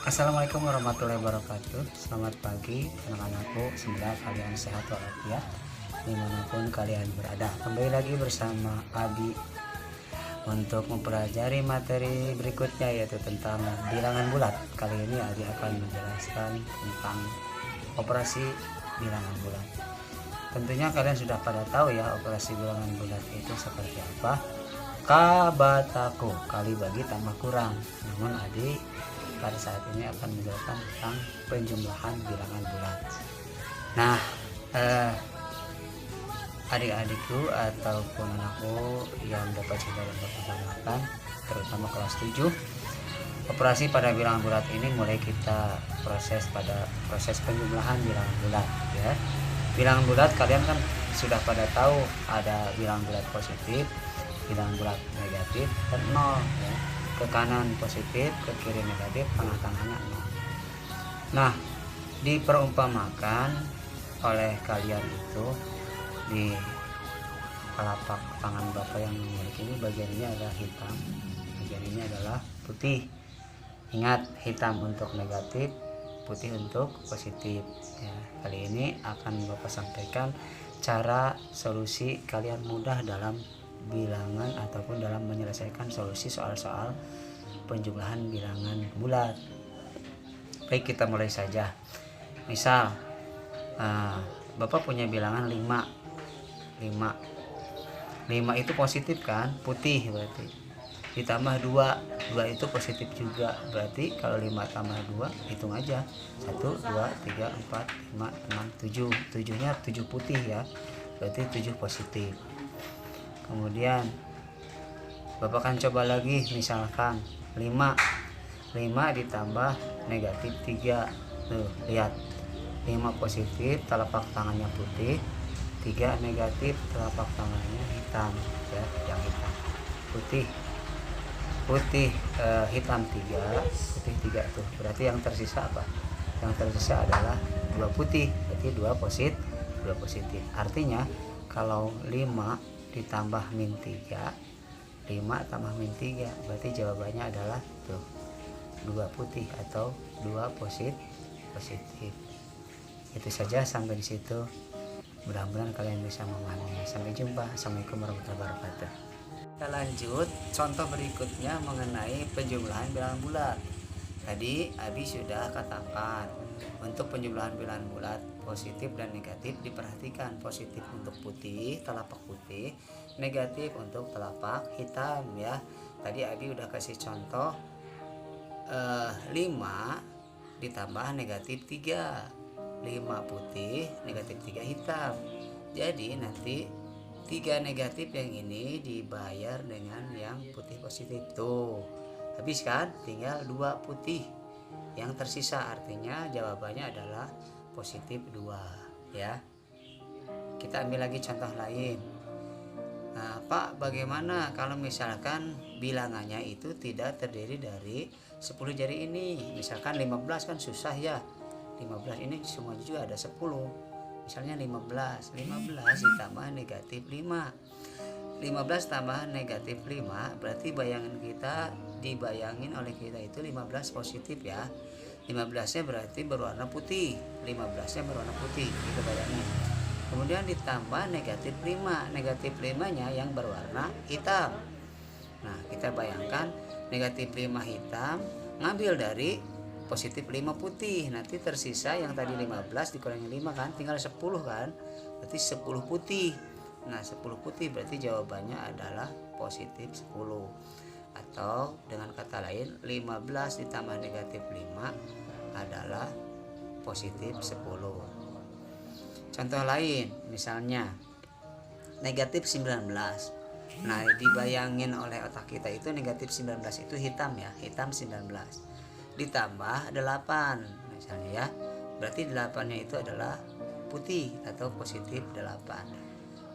Assalamualaikum warahmatullahi wabarakatuh. Selamat pagi anak-anakku, semoga kalian sehat walafiat dimanapun kalian berada. Kembali lagi bersama Abi untuk mempelajari materi berikutnya, yaitu tentang bilangan bulat. Kali ini Abi akan menjelaskan tentang operasi bilangan bulat. Tentunya kalian sudah pada tahu ya operasi bilangan bulat itu seperti apa. Kabataku, kali bagi tambah kurang. Namun Abi pada saat ini akan menjelaskan tentang penjumlahan bilangan bulat. Nah, adik-adikku ataupun anakku yang dapat sudah memperkenalkan, terutama kelas 7, operasi pada bilangan bulat ini mulai kita proses pada proses penjumlahan bilangan bulat ya. Bilangan bulat kalian kan sudah pada tahu ada bilangan bulat positif, bilangan bulat negatif, dan nol ya. Ke kanan positif, ke kiri negatif, tengah-tengahnya nol. Nah, diperumpamakan oleh kalian itu di telapak tangan Bapak yang memiliki ini, bagian ini adalah hitam, bagian ini adalah putih. Ingat, hitam untuk negatif, putih untuk positif ya. Kali ini akan Bapak sampaikan cara solusi kalian mudah dalam bilangan ataupun dalam menyelesaikan solusi soal-soal penjumlahan bilangan bulat. Baik, kita mulai saja. Misal Bapak punya bilangan 5 itu positif kan, putih, berarti ditambah 2 itu positif juga, berarti kalau 5 tambah 2 hitung aja 1, 2, 3, 4, 5, 6, 7. 7-nya 7 putih ya, berarti 7 positif. Kemudian Bapak akan coba lagi, misalkan 5 ditambah negatif 3. Tuh, lihat, 5 positif, telapak tangannya putih, 3 negatif, telapak tangannya hitam ya, yang hitam. Putih hitam 3, putih 3 tuh. Berarti yang tersisa apa? Yang tersisa adalah 2 putih, berarti 2 positif. Artinya kalau 5 ditambah min 3, 5 tambah min 3, berarti jawabannya adalah tuh 2 putih atau 2 positif. Itu saja sampai di situ. Mudah-mudahan kalian bisa memahami. Sampai jumpa. Assalamualaikum warahmatullahi wabarakatuh. Kita lanjut contoh berikutnya mengenai penjumlahan bilangan bulat. Tadi Abi sudah katakan untuk penjumlahan bilangan bulat positif dan negatif diperhatikan. Positif untuk putih, telapak putih, negatif untuk telapak hitam ya. Tadi Abi udah kasih contoh 5 ditambah negatif 3, 5 putih, negatif 3 hitam. Jadi nanti 3 negatif yang ini dibayar dengan yang putih positif. Tuh, habis kan, tinggal 2 putih yang tersisa, artinya jawabannya adalah positif 2 ya. Kita ambil lagi contoh lain. Nah, Pak, bagaimana kalau misalkan bilangannya itu tidak terdiri dari 10 jari ini? Misalkan 15 kan susah ya. 15 ini semuanya juga ada 10. Misalnya 15 ditambah negatif 5. 15 tambah negatif 5 berarti bayangan kita dibayangin oleh kita itu 15 positif ya. 15-nya berarti berwarna putih. 15-nya berwarna putih, itu bayangin. Kemudian ditambah negatif 5. Negatif 5-nya yang berwarna hitam. Nah, kita bayangkan negatif 5 hitam ngambil dari positif 5 putih. Nanti tersisa yang tadi 15 dikurangi 5 kan, tinggal 10 kan. Berarti 10 putih. Nah, 10 putih berarti jawabannya adalah positif 10. Atau dengan kata lain 15 ditambah negatif 5 adalah positif 10. Contoh lain, misalnya negatif 19. Nah, dibayangin oleh otak kita itu negatif 19 itu hitam ya, hitam 19. Ditambah 8 misalnya ya, berarti 8-nya itu adalah putih atau positif 8.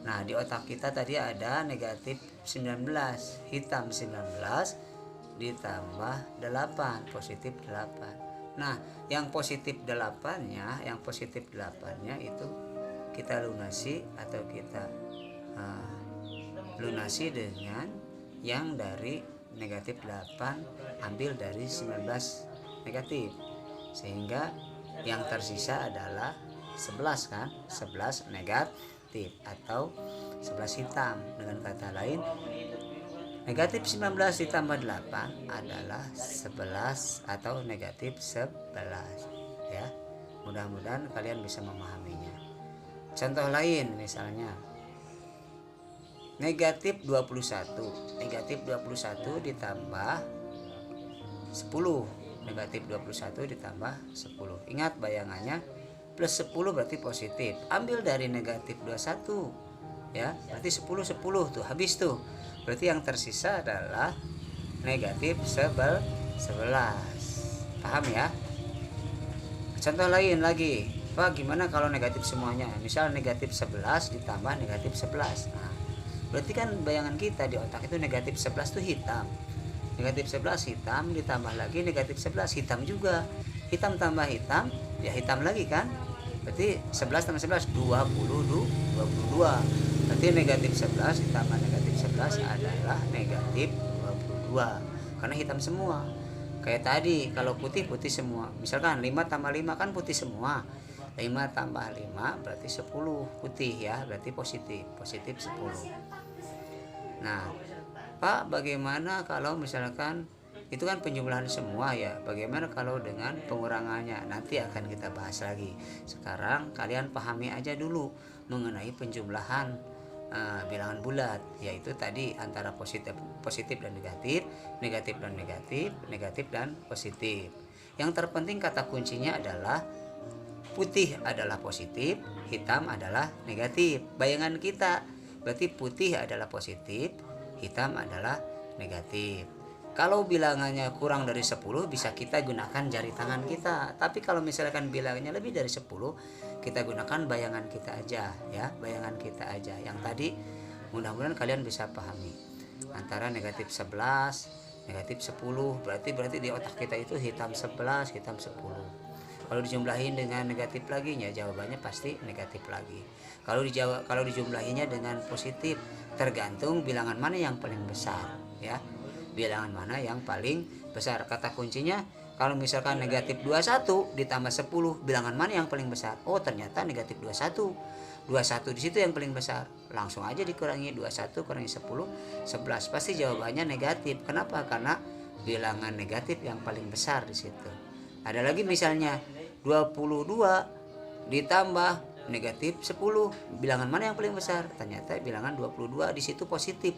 Nah, di otak kita tadi ada negatif 19, hitam 19 ditambah 8, positif 8. Nah, yang positif 8-nya itu kita lunasi atau kita lunasi dengan yang dari negatif 8 ambil dari 19 negatif, sehingga yang tersisa adalah 11 kan, 11 negatif atau 11 hitam. Dengan kata lain, negatif 19 ditambah 8 adalah 11 atau negatif 11 ya. Mudah-mudahan kalian bisa memahaminya. Contoh lain misalnya negatif 21. Negatif 21 ditambah 10. Negatif 21 ditambah 10. Ingat bayangannya plus 10 berarti positif. Ambil dari negatif 21 ya, berarti 10 tuh habis tuh. Berarti yang tersisa adalah negatif 11. Paham ya? Contoh lain lagi, Pak, gimana kalau negatif semuanya? Misal negatif 11 ditambah negatif 11. Nah, berarti kan bayangan kita di otak itu negatif 11 itu hitam. Negatif 11 hitam ditambah lagi negatif 11 hitam juga. Hitam tambah hitam, ya hitam lagi kan? Berarti 11 tambah 11 22. Berarti negatif 11 ditambah negatif 11 adalah negatif 22. Karena hitam semua. Kayak tadi kalau putih semua. Misalkan 5 tambah 5 kan putih semua. 5 tambah 5 berarti 10 putih ya, berarti positif 10. Nah, Pak, bagaimana kalau misalkan itu kan penjumlahan semua ya, bagaimana kalau dengan pengurangannya? Nanti akan kita bahas lagi. Sekarang kalian pahami aja dulu mengenai penjumlahan bilangan bulat, yaitu tadi antara positif dan negatif, negatif dan negatif, negatif dan positif. Yang terpenting kata kuncinya adalah putih adalah positif, hitam adalah negatif. Bayangan kita berarti putih adalah positif, hitam adalah negatif. Kalau bilangannya kurang dari 10 bisa kita gunakan jari tangan kita. Tapi kalau misalkan bilangannya lebih dari 10, kita gunakan bayangan kita aja ya, bayangan kita aja. Yang tadi mudah-mudahan kalian bisa pahami. Antara negatif 11, negatif 10, berarti di otak kita itu hitam 11, hitam 10. Kalau dijumlahin dengan negatif lagi ya jawabannya pasti negatif lagi. Kalau dijumlahinnya dengan positif, tergantung bilangan mana yang paling besar ya. Bilangan mana yang paling besar. Kata kuncinya kalau misalkan negatif 21 ditambah 10, bilangan mana yang paling besar? Oh, ternyata negatif 21. 21 di situ yang paling besar. Langsung aja dikurangi 21 kurangi 10, 11. Pasti jawabannya negatif. Kenapa? Karena bilangan negatif yang paling besar di situ. Ada lagi misalnya 22 ditambah negatif 10, bilangan mana yang paling besar? Ternyata bilangan 22 di situ positif.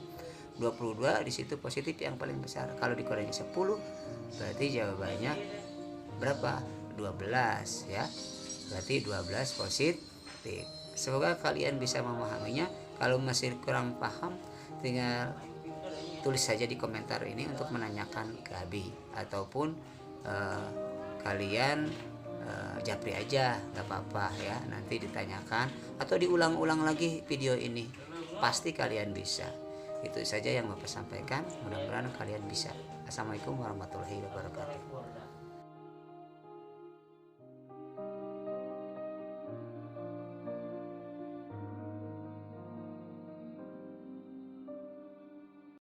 22 di situ positif yang paling besar. Kalau dikurangi 10 berarti jawabannya berapa? 12 ya. Berarti 12 positif. Semoga kalian bisa memahaminya. Kalau masih kurang paham, tinggal tulis saja di komentar ini untuk menanyakan ke Abi, ataupun kalian japri aja, nggak apa-apa ya. Nanti ditanyakan atau diulang-ulang lagi video ini, pasti kalian bisa. Itu saja yang Bapak sampaikan, mudah-mudahan kalian bisa. Assalamualaikum warahmatullahi wabarakatuh.